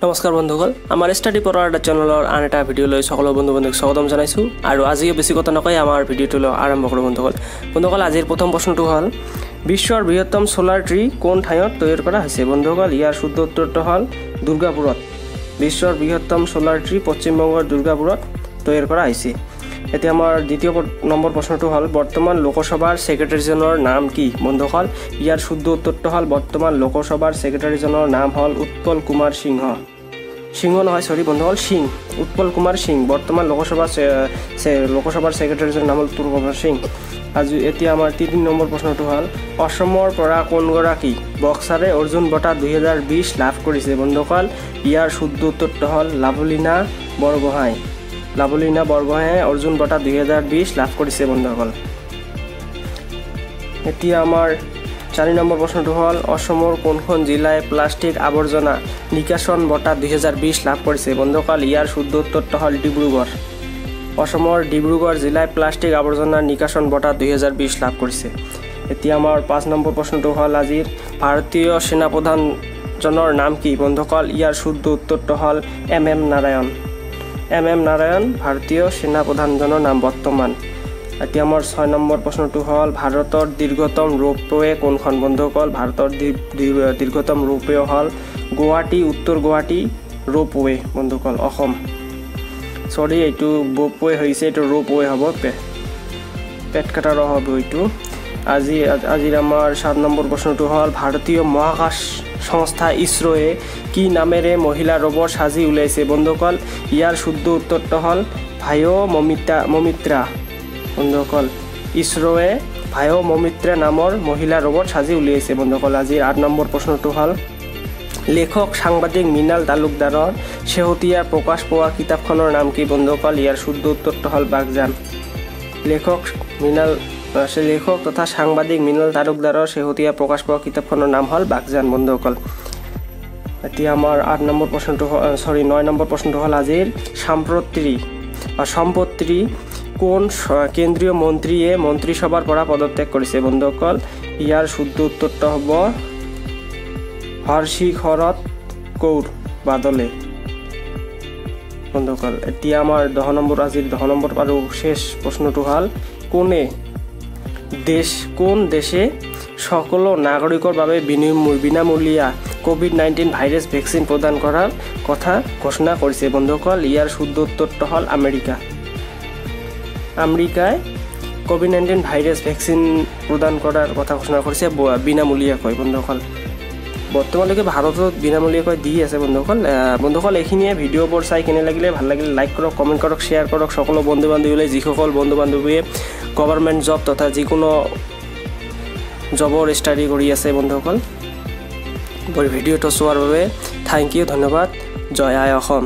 নমস্কাৰ বন্ধুসকল আমাৰ ষ্টাডি পঢ়াৰ চেনেলৰ আন এটা ভিডিঅ' লৈ সকলো বন্ধু-বান্ধৱক স্বাগতম জনাইছো আৰু আজি বেছি কথা নকয় আমাৰ ভিডিঅ'টো আৰম্ভ কৰোঁ বন্ধুসকল আজিৰ প্ৰথম প্ৰশ্নটো হ'ল বিশ্বৰ বৃহত্তম সোলাৰ ট্ৰী কোন ঠাইত তৈয়াৰ কৰা হৈছে বন্ধুসকল ইয়াৰ শুদ্ধ উত্তৰটো হ'ল দুৰ্গাপুৰত বিশ্বৰ বৃহত্তম সোলাৰ ট্ৰী পশ্চিমবংগৰ দুৰ্গাপুৰত তৈয়াৰ কৰা হৈছে এতিয়া আমাৰ দ্বিতীয় নম্বৰ প্ৰশ্নটো হ'ল বৰ্তমান লোকসভাৰ সেক্ৰেটাৰীজনৰ নাম কি বন্ধুসকল ইয়াৰ শুদ্ধ উত্তৰটো হ'ল বৰ্তমান লোকসভাৰ সেক্ৰেটাৰীজনৰ নাম হ'ল উৎপল কুমাৰ সিংহ নহয় সৰি বন্ধুসকল সিং উৎপল কুমাৰ সিং বৰ্তমান লোকসভাৰ সেক্ৰেটাৰীজনৰ নাম হ'ল উৎপল কুমাৰ সিং আজি এতিয়া আমাৰ ৩ নম্বৰ প্ৰশ্নটো হ'ল অসমৰ পৰা কোনগৰাকী বক্সাৰে অৰ্জুন বঁটা 2020 লাভ কৰিছে বন্ধুসকল ইয়াৰ শুদ্ধ উত্তৰটো হ'ল লাভলীনা বৰগোহাঁয়ে অৰ্জুন বঁটা 2020 লাভ কৰিছে বন্ধুসকল এতিয়া আমাৰ 4 নম্বৰ প্ৰশ্নটো হ'ল অসমৰ কোনখন জিলাই প্লাষ্টিক আৱৰ্জনা নিকাশন বঁটা 2020 লাভ কৰিছে বন্ধুসকল ইয়াৰ শুদ্ধ উত্তৰটো হ'ল ডিব্ৰুগড় অসমৰ ডিব্ৰুগড় জিলাই প্লাষ্টিক আৱৰ্জনা নিকাশন বঁটা 2020 লাভ কৰিছে এতিয়া আমাৰ 5 নম্বৰ প্ৰশ্নটো হ'ল আজিৰ ভাৰতীয় সেনাপ্ৰধানজনৰ নাম কি বন্ধুসকল ইয়াৰ শুদ্ধ উত্তৰটো হ'ল এম এম নাৰায়ণ ভাৰতীয় সেনাপ্ৰধানজনৰ নাম বৰ্তমান এতিয়া আমাৰ 6 নম্বৰ প্ৰশ্নটো হ'ল ভাৰতৰ দীৰ্ঘতম ৰোপৱে কোনখন বন্ধুসকল ভাৰতৰ দীৰ্ঘতম ৰোপৱে হ'ল গুৱাহাটী উত্তৰ গুৱাহাটী ৰোপৱে বন্ধুসকল অসম সৰি এইটো ৰোপৱে হৈছে এইটো ৰোপৱে হ'ব পেট কাটাৰ হ'ব এইটো আজিৰ আমাৰ 7 নম্বৰ প্ৰশ্নটো হ'ল ভাৰতীয় মহাকাশ সংস্থা ইছৰোৱে কি নামেৰে মহিলা ৰবৰ সাজি উলাইছে বন্ধুসকল ইয়াৰ শুদ্ধ উত্তৰটো হ'ল ভায়ো মমিত্ৰা বন্ধুসকল ইছৰোৱে ভায়ো মমিত্ৰা নামৰ মহিলা ৰবৰ সাজি উলিয়াইছে বন্ধুসকল আজিৰ 8 নম্বৰ প্ৰশ্নটো হ'ল লেখক সাংবাদিক মৃণাল তালুকদাৰৰ শেহতীয়া প্ৰকাশ পোৱা কিতাপখনৰ নাম কি বন্ধুসকল ইয়াৰ শুদ্ধ উত্তৰটো হ'ল বাগজান লেখক তথা সাংবাদিক মৃণাল তালুকদাৰৰ শেহতীয়া প্ৰকাশ পোৱা কিতাপখনৰ নাম হ'ল বাগজান বন্ধুসকল এতিয়া আমাৰ 9 নম্বৰ প্ৰশ্নটো হ'ল আজিৰ সম্পত্তি কোন কেন্দ্ৰীয় মন্ত্ৰীয়ে মন্ত্ৰীসভাৰ পৰা পদত্যাগ কৰিছে বন্ধুসকল ইয়াৰ শুদ্ধ উত্তৰটো হ'ব হৰশিখৰত কৌৰ বাদলে বন্ধুসকল এতিয়া আমাৰ 10 নম্বৰ আৰু শেষ প্ৰশ্নটো হ'ল কোন দেশে সকলো নাগৰিকৰ বাবে বিনামূলীয়া কোভিড-19 ভাইৰাছ ভেকচিন প্ৰদান কৰাৰ কথা ঘোষণা কৰিছে বন্ধুসকল ইয়াৰ শুদ্ধ উত্তৰটো হ'ল আমেৰিকাই কোভিড-19 ভাইৰাছ ভেকচিন প্ৰদান কৰাৰ কথা ঘোষণা কৰিছে বিনামূলীয়াকৈ বন্ধুসকল বৰ্তমানলৈকে ভাৰতত বিনামূলীয়াকৈ দি আছে বন্ধুসকল এইখিনিয়ে ভিডিঅ'বোৰ চাই কেনে লাগিলে ভাল লাগিলে লাইক কৰক কমেণ্ট কৰক শ্বেয়াৰ কৰক সকলো বন্ধু-বান্ধৱীলৈ যিসকল বন্ধু-বান্ধৱীয়ে গভৰ্ণমেণ্ট জব তথা যিকোনো জবৰ ষ্টাডি কৰি আছে বন্ধুসকল ভিডিঅ'টো চোৱাৰ বাবে থেংক ইউ ধন্যবাদ জয় আই অসম।